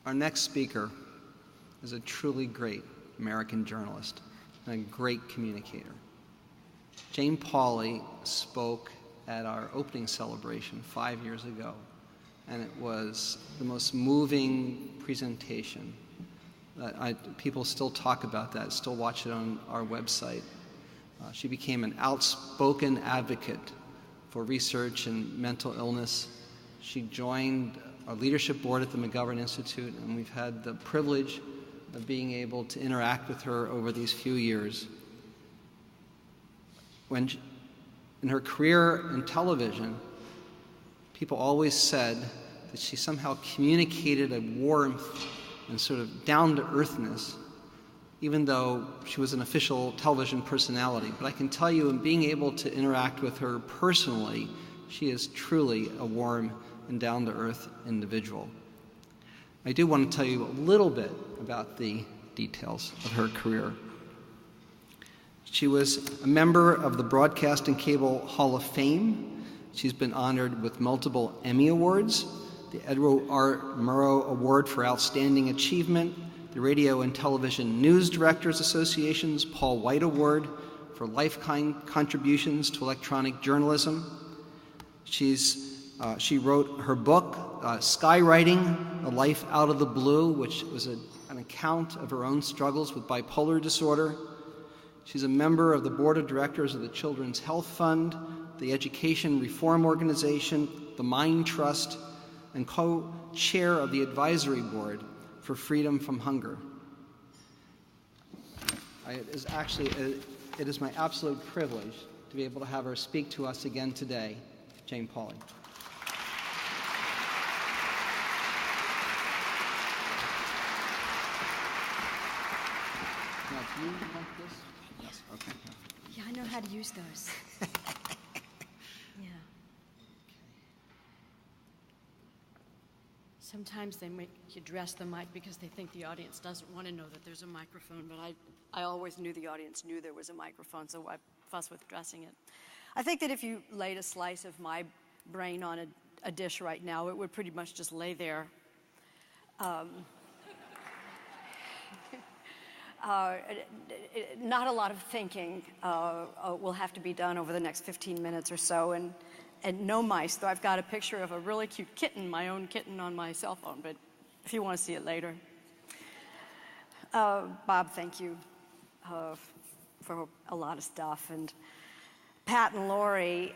Our next speaker is a truly great American journalist and a great communicator. Jane Pauley spoke at our opening celebration 5 years ago, and it was the most moving presentation. People still talk about that, still watch it on our website. She became an outspoken advocate for research in mental illness. She joined our leadership board at the McGovern Institute, and we've had the privilege of being able to interact with her over these few years. In her career in television, people always said that she somehow communicated a warmth and sort of down-to-earthness, even though she was an official television personality. But I can tell you, in being able to interact with her personally, she is truly a warm and down-to-earth individual. I do want to tell you a little bit about the details of her career. She was a member of the Broadcast and Cable Hall of Fame. She's been honored with multiple Emmy Awards, the Edward R. Murrow Award for Outstanding Achievement, the Radio and Television News Directors Association's Paul White Award for lifetime contributions to electronic journalism. She wrote her book, Skywriting, A Life Out of the Blue, which was an account of her own struggles with bipolar disorder. She's a member of the board of directors of the Children's Health Fund, the Education Reform Organization, the Mind Trust, and co-chair of the advisory board for Freedom from Hunger. It is my absolute privilege to be able to have her speak to us again today, Jane Pauley. Now, do you want this? Yes, okay. Yeah, I know how to use those. Yeah. Sometimes they make you dress the mic because they think the audience doesn't want to know that there's a microphone, but I always knew the audience knew there was a microphone, so I fuss with dressing it. I think that if you laid a slice of my brain on a dish right now, it would pretty much just lay there. Not a lot of thinking will have to be done over the next 15 minutes or so, and no mice, though I've got a picture of a really cute kitten, my own kitten, on my cell phone, but if you want to see it later. Bob, thank you for a lot of stuff, and Pat and Lori,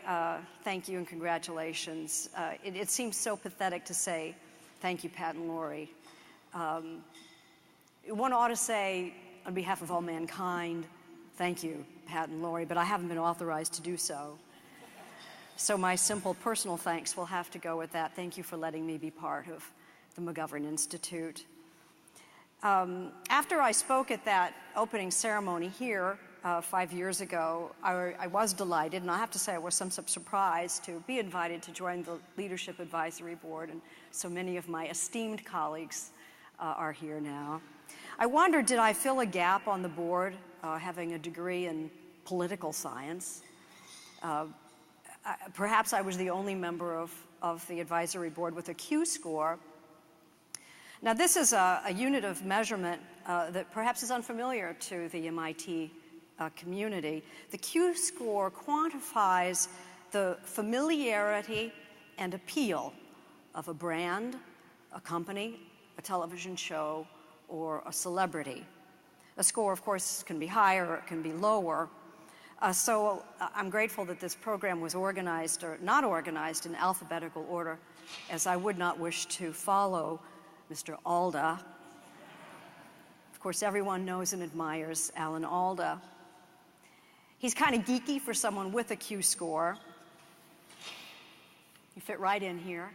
thank you and congratulations. It seems so pathetic to say thank you, Pat and Lori. One ought to say, on behalf of all mankind, thank you, Pat and Lori, but I haven't been authorized to do so. So my simple personal thanks will have to go with that. Thank you for letting me be part of the McGovern Institute. After I spoke at that opening ceremony here 5 years ago, I was delighted, and I have to say I was some surprised to be invited to join the Leadership Advisory Board, and so many of my esteemed colleagues are here now. I wondered, did I fill a gap on the board, having a degree in political science? Perhaps I was the only member of the advisory board with a Q score. Now, this is a unit of measurement that perhaps is unfamiliar to the MIT community. The Q score quantifies the familiarity and appeal of a brand, a company, a television show, or a celebrity. A score, of course, can be higher or it can be lower. So I'm grateful that this program was organized, or not organized, in alphabetical order, as I would not wish to follow Mr. Alda. Of course, everyone knows and admires Alan Alda. He's kind of geeky for someone with a Q score. You fit right in here.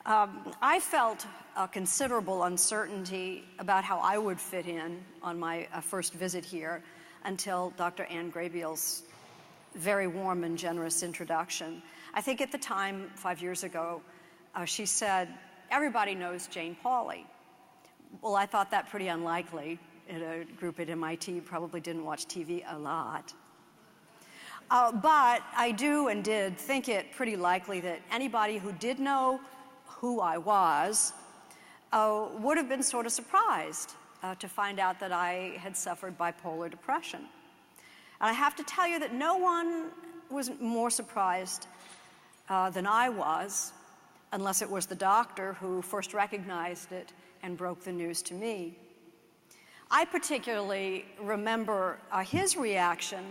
I felt a considerable uncertainty about how I would fit in on my first visit here until Dr. Ann Graybiel's very warm and generous introduction. I think at the time, 5 years ago, she said, "Everybody knows Jane Pauley." Well, I thought that pretty unlikely. A group at MIT probably didn't watch TV a lot. But I do and did think it pretty likely that anybody who did know who I was would have been sort of surprised to find out that I had suffered bipolar depression. And I have to tell you that no one was more surprised than I was, unless it was the doctor who first recognized it and broke the news to me. I particularly remember his reaction,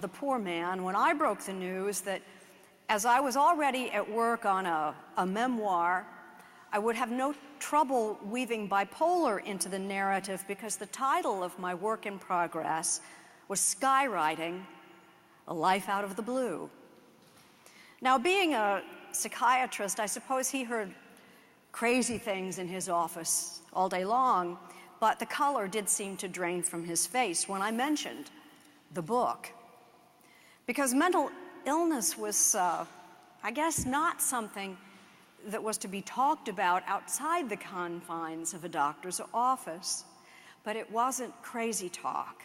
the poor man, when I broke the news that as I was already at work on a memoir, I would have no trouble weaving bipolar into the narrative because the title of my work in progress was Skywriting, A Life Out of the Blue. Now, being a psychiatrist, I suppose he heard crazy things in his office all day long, but the color did seem to drain from his face when I mentioned the book. Because mental illness was, I guess, not something that was to be talked about outside the confines of a doctor's office, but it wasn't crazy talk.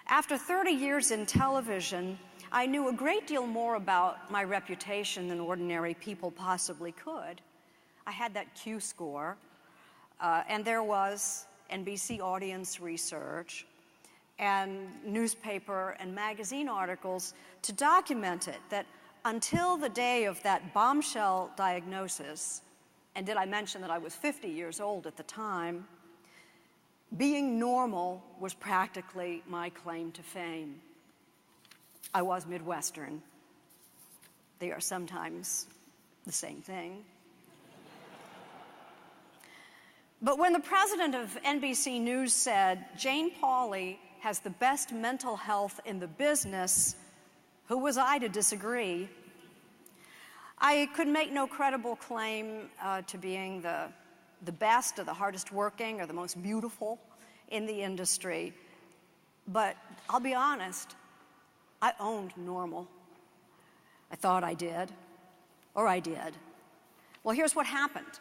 After 30 years in television, I knew a great deal more about my reputation than ordinary people possibly could. I had that Q score, and there was NBC audience research and newspaper and magazine articles to document it, that until the day of that bombshell diagnosis, and did I mention that I was 50 years old at the time, being normal was practically my claim to fame. I was Midwestern. They are sometimes the same thing. But when the president of NBC News said, Jane Pauley has the best mental health in the business, who was I to disagree? I could make no credible claim to being the best or the hardest working or the most beautiful in the industry. But I'll be honest, I owned normal. I thought I did, or I did. Well, here's what happened.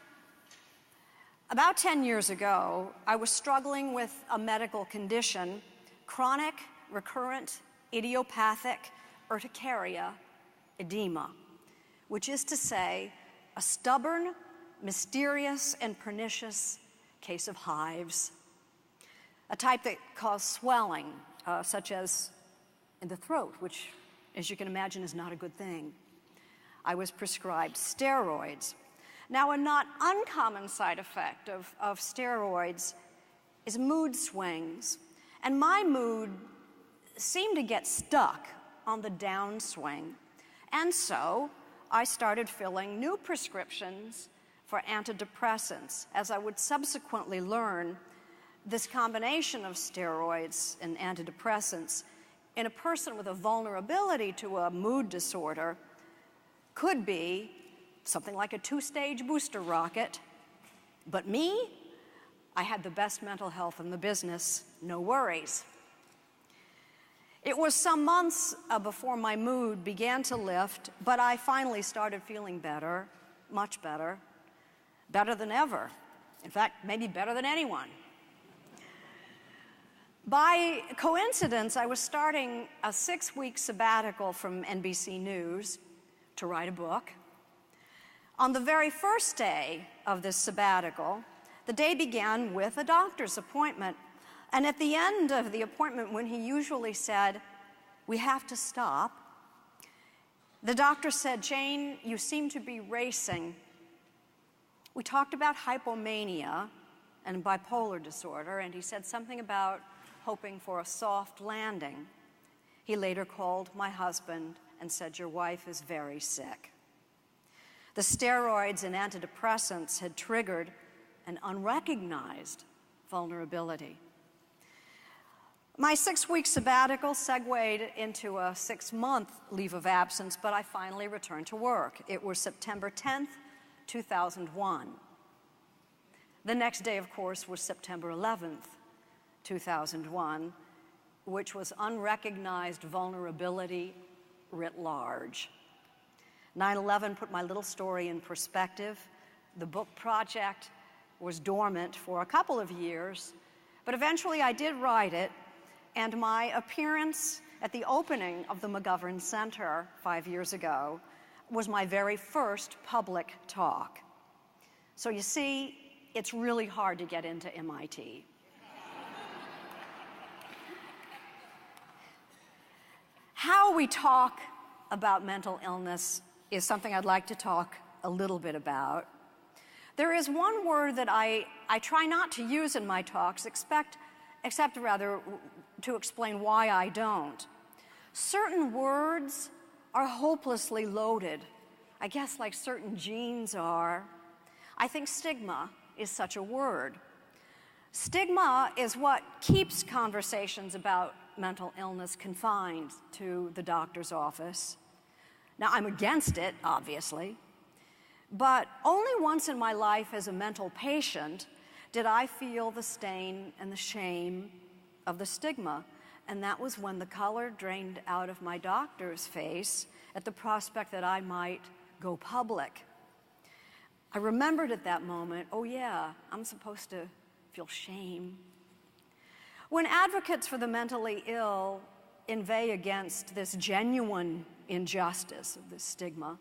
About 10 years ago, I was struggling with a medical condition, chronic, recurrent, idiopathic urticaria edema, which is to say, a stubborn, mysterious, and pernicious case of hives, a type that caused swelling, such as in the throat, which, as you can imagine, is not a good thing. I was prescribed steroids. Now, a not uncommon side effect of steroids is mood swings, and my mood seemed to get stuck on the downswing, and so I started filling new prescriptions for antidepressants. As I would subsequently learn, this combination of steroids and antidepressants in a person with a vulnerability to a mood disorder could be something like a 2-stage booster rocket. But me, I had the best mental health in the business, no worries. It was some months before my mood began to lift, but I finally started feeling better, much better, better than ever. In fact, maybe better than anyone. By coincidence, I was starting a 6-week sabbatical from NBC News to write a book. On the very first day of this sabbatical, the day began with a doctor's appointment. And at the end of the appointment, when he usually said, "We have to stop," the doctor said, "Jane, you seem to be racing." We talked about hypomania and bipolar disorder, and he said something about hoping for a soft landing. He later called my husband and said, "Your wife is very sick." The steroids and antidepressants had triggered an unrecognized vulnerability. My 6-week sabbatical segued into a 6-month leave of absence, but I finally returned to work. It was September 10th, 2001. The next day, of course, was September 11th, 2001, which was unrecognized vulnerability writ large. 9/11 put my little story in perspective. The book project was dormant for a couple of years, but eventually I did write it, and my appearance at the opening of the McGovern Center 5 years ago was my very first public talk. So you see, it's really hard to get into MIT. How we talk about mental illness is something I'd like to talk a little bit about. There is one word that I try not to use in my talks, except rather to explain why I don't. Certain words are hopelessly loaded, I guess like certain genes are. I think stigma is such a word. Stigma is what keeps conversations about mental illness confined to the doctor's office. Now, I'm against it, obviously, but only once in my life as a mental patient did I feel the stain and the shame of the stigma, and that was when the color drained out of my doctor's face at the prospect that I might go public. I remembered at that moment, oh yeah, I'm supposed to feel shame. When advocates for the mentally ill inveigh against this genuine injustice of this stigma,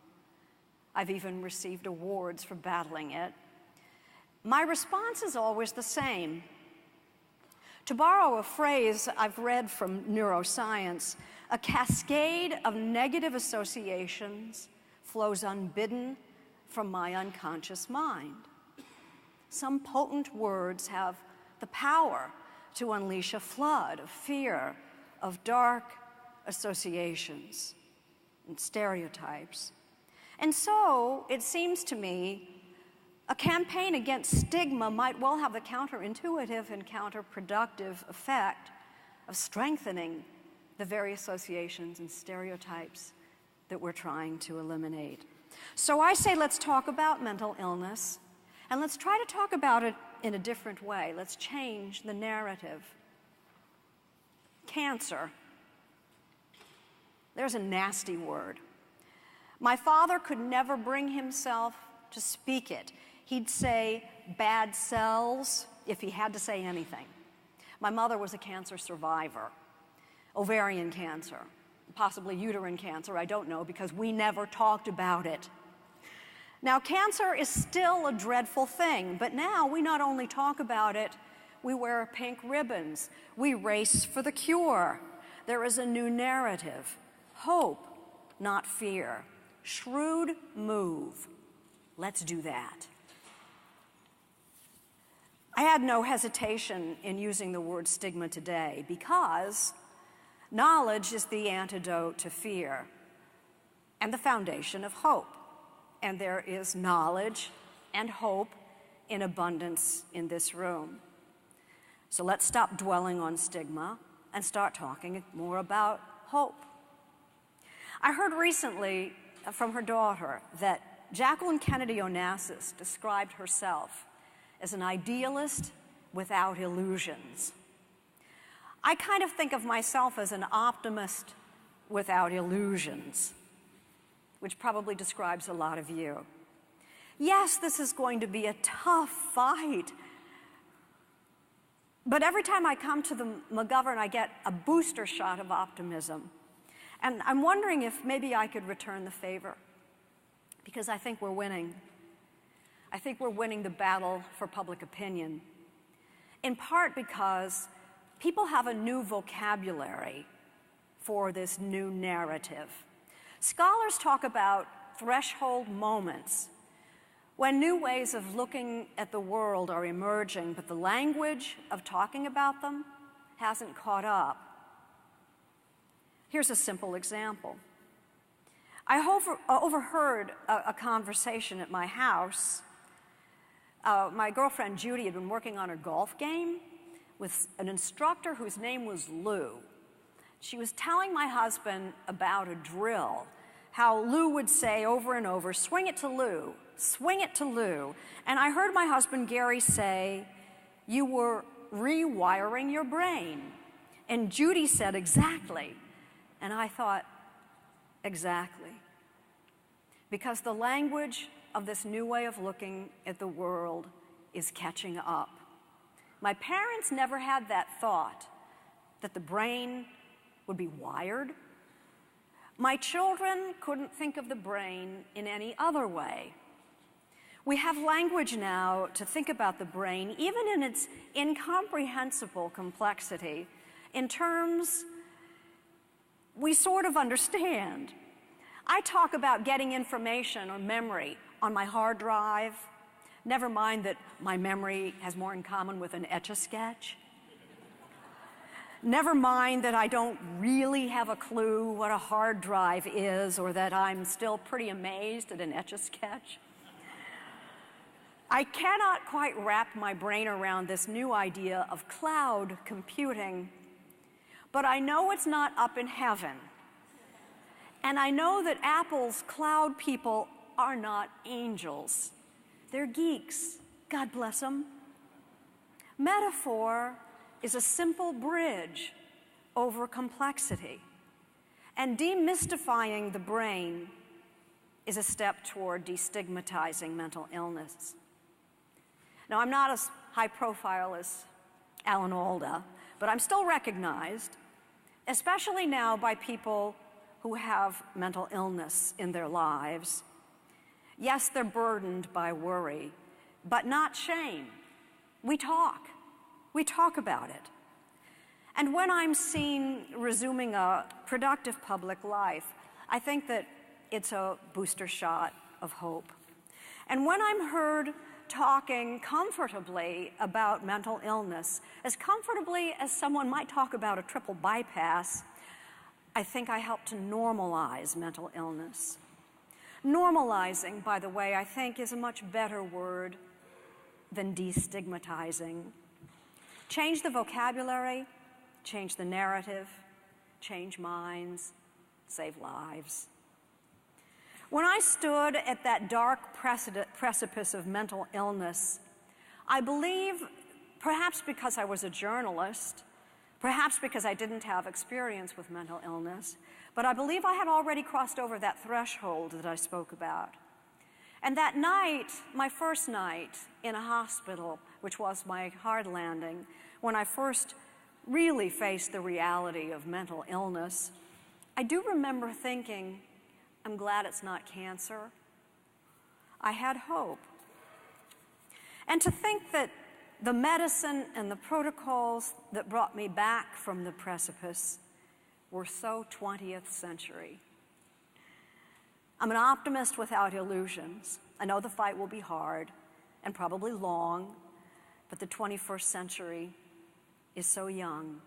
I've even received awards for battling it, my response is always the same. To borrow a phrase I've read from neuroscience, a cascade of negative associations flows unbidden from my unconscious mind. Some potent words have the power to unleash a flood of fear, of dark associations and stereotypes. And so, it seems to me, a campaign against stigma might well have the counterintuitive and counterproductive effect of strengthening the very associations and stereotypes that we're trying to eliminate. So I say let's talk about mental illness, and let's try to talk about it in a different way. Let's change the narrative. Cancer. There's a nasty word. My father could never bring himself to speak it. He'd say bad cells if he had to say anything. My mother was a cancer survivor, ovarian cancer, possibly uterine cancer, I don't know, because we never talked about it. Now, cancer is still a dreadful thing, but now we not only talk about it, we wear pink ribbons, we race for the cure. There is a new narrative, hope, not fear. Shrewd move. Let's do that. I had no hesitation in using the word stigma today because knowledge is the antidote to fear and the foundation of hope. And there is knowledge and hope in abundance in this room. So let's stop dwelling on stigma and start talking more about hope. I heard recently from her daughter that Jacqueline Kennedy Onassis described herself as an idealist without illusions. I kind of think of myself as an optimist without illusions, which probably describes a lot of you. Yes, this is going to be a tough fight, but every time I come to the McGovern, I get a booster shot of optimism. And I'm wondering if maybe I could return the favor, because I think we're winning. I think we're winning the battle for public opinion, in part because people have a new vocabulary for this new narrative. Scholars talk about threshold moments when new ways of looking at the world are emerging, but the language of talking about them hasn't caught up. Here's a simple example. I overheard a conversation at my house. My girlfriend Judy had been working on her golf game with an instructor whose name was Lou. She was telling my husband about a drill, how Lou would say over and over, swing it to Lou, swing it to Lou. And I heard my husband Gary say, you were rewiring your brain. And Judy said, exactly. And I thought, exactly. Because the language of this new way of looking at the world is catching up. My parents never had that thought, that the brain would be wired. My children couldn't think of the brain in any other way. We have language now to think about the brain, even in its incomprehensible complexity, in terms we sort of understand. I talk about getting information or memory on my hard drive. Never mind that my memory has more in common with an Etch-a-Sketch. Never mind that I don't really have a clue what a hard drive is, or that I'm still pretty amazed at an Etch-a-Sketch. I cannot quite wrap my brain around this new idea of cloud computing, but I know it's not up in heaven. And I know that Apple's cloud people are not angels. They're geeks. God bless them. Metaphor is a simple bridge over complexity. And demystifying the brain is a step toward destigmatizing mental illness. Now, I'm not as high profile as Alan Alda, but I'm still recognized, especially now by people who have mental illness in their lives. Yes, they're burdened by worry, but not shame. We talk about it. And when I'm seen resuming a productive public life, I think that it's a booster shot of hope. And when I'm heard talking comfortably about mental illness, as comfortably as someone might talk about a triple bypass, I think I help to normalize mental illness. Normalizing, by the way, I think is a much better word than destigmatizing. Change the vocabulary, change the narrative, change minds, save lives. When I stood at that dark precipice of mental illness, I believe, perhaps because I was a journalist, perhaps because I didn't have experience with mental illness, but I believe I had already crossed over that threshold that I spoke about. And that night, my first night in a hospital, which was my hard landing, when I first really faced the reality of mental illness, I do remember thinking, I'm glad it's not cancer. I had hope. And to think that the medicine and the protocols that brought me back from the precipice were so 20th century. I'm an optimist without illusions. I know the fight will be hard and probably long, but the 21st century is so young.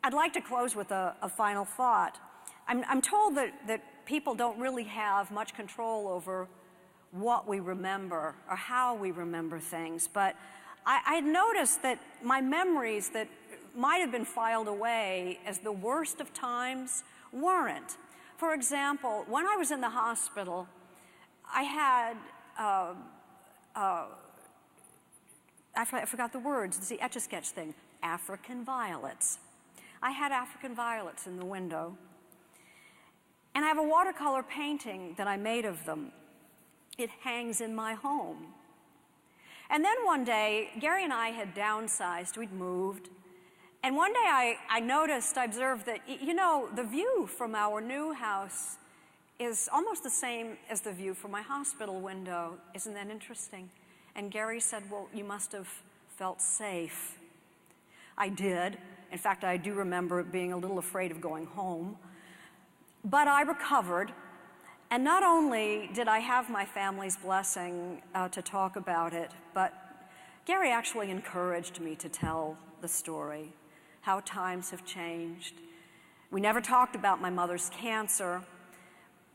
I'd like to close with a final thought. I'm told that people don't really have much control over what we remember or how we remember things, but I noticed that my memories that might have been filed away as the worst of times weren't. For example, when I was in the hospital, I had, I forgot the words, it's the Etch-a-Sketch thing, African violets. I had African violets in the window. And I have a watercolor painting that I made of them. It hangs in my home. And then one day, Gary and I had downsized, we'd moved. And one day I observed that, you know, the view from our new house is almost the same as the view from my hospital window. Isn't that interesting? And Gary said, well, you must have felt safe. I did. In fact, I do remember being a little afraid of going home. But I recovered. And not only did I have my family's blessing to talk about it, but Gary actually encouraged me to tell the story, how times have changed. We never talked about my mother's cancer,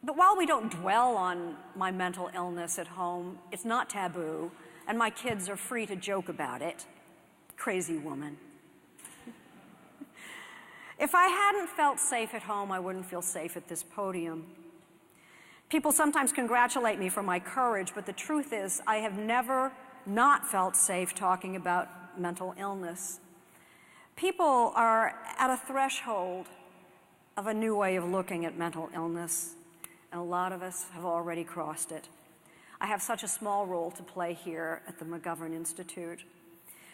but while we don't dwell on my mental illness at home, it's not taboo, and my kids are free to joke about it. Crazy woman. If I hadn't felt safe at home, I wouldn't feel safe at this podium. People sometimes congratulate me for my courage, but the truth is I have never not felt safe talking about mental illness. People are at a threshold of a new way of looking at mental illness, and a lot of us have already crossed it. I have such a small role to play here at the McGovern Institute.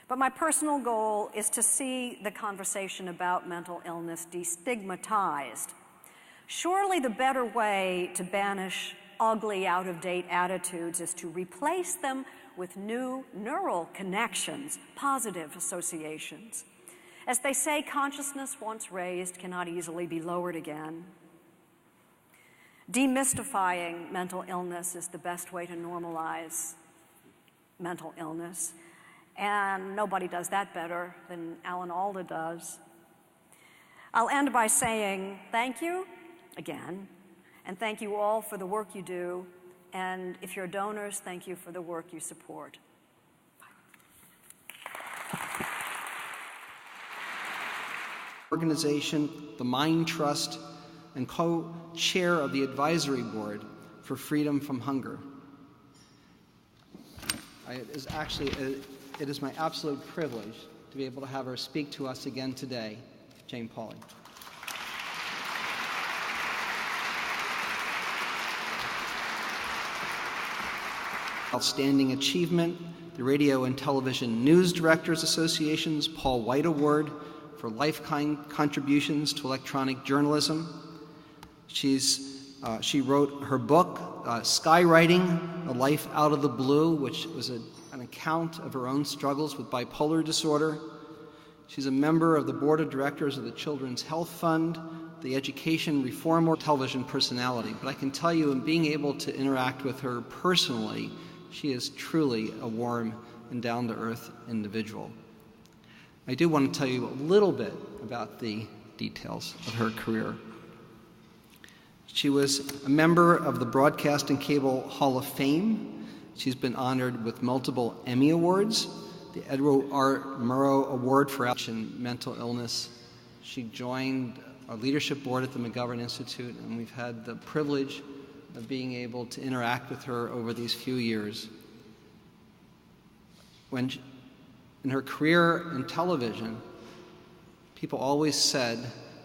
But my personal goal is to see the conversation about mental illness destigmatized. Surely the better way to banish ugly, out-of-date attitudes is to replace them with new neural connections, positive associations. As they say, consciousness once raised cannot easily be lowered again. Demystifying mental illness is the best way to normalize mental illness, and nobody does that better than Alan Alda does. I'll end by saying thank you again, and thank you all for the work you do, and if you're donors, thank you for the work you support. Organization, the Mind Trust, and co-chair of the Advisory Board for Freedom from Hunger. It is my absolute privilege to be able to have her speak to us again today, Jane Pauley. Outstanding Achievement, the Radio and Television News Directors Association's Paul White Award for lifetime contributions to electronic journalism. She wrote her book, Skywriting, A Life Out of the Blue, which was an account of her own struggles with bipolar disorder. She's a member of the board of directors of the Children's Health Fund, the Education Reform Board, television personality. But I can tell you, in being able to interact with her personally, she is truly a warm and down-to-earth individual. I do want to tell you a little bit about the details of her career. She was a member of the Broadcast and Cable Hall of Fame. She's been honored with multiple Emmy Awards, the Edward R. Murrow Award for Mental Illness. She joined our leadership board at the McGovern Institute, and we've had the privilege of being able to interact with her over these few years. In her career in television, people always said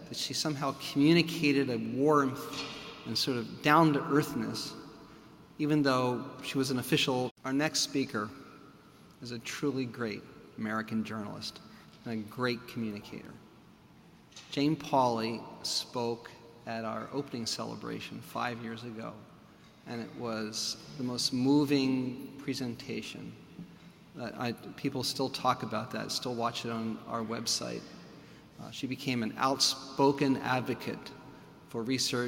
that she somehow communicated a warmth and sort of down-to-earthness, even though she was an official. Our next speaker is a truly great American journalist and a great communicator. Jane Pauley spoke at our opening celebration 5 years ago, and it was the most moving presentation. People still talk about that, still watch it on our website. She became an outspoken advocate for research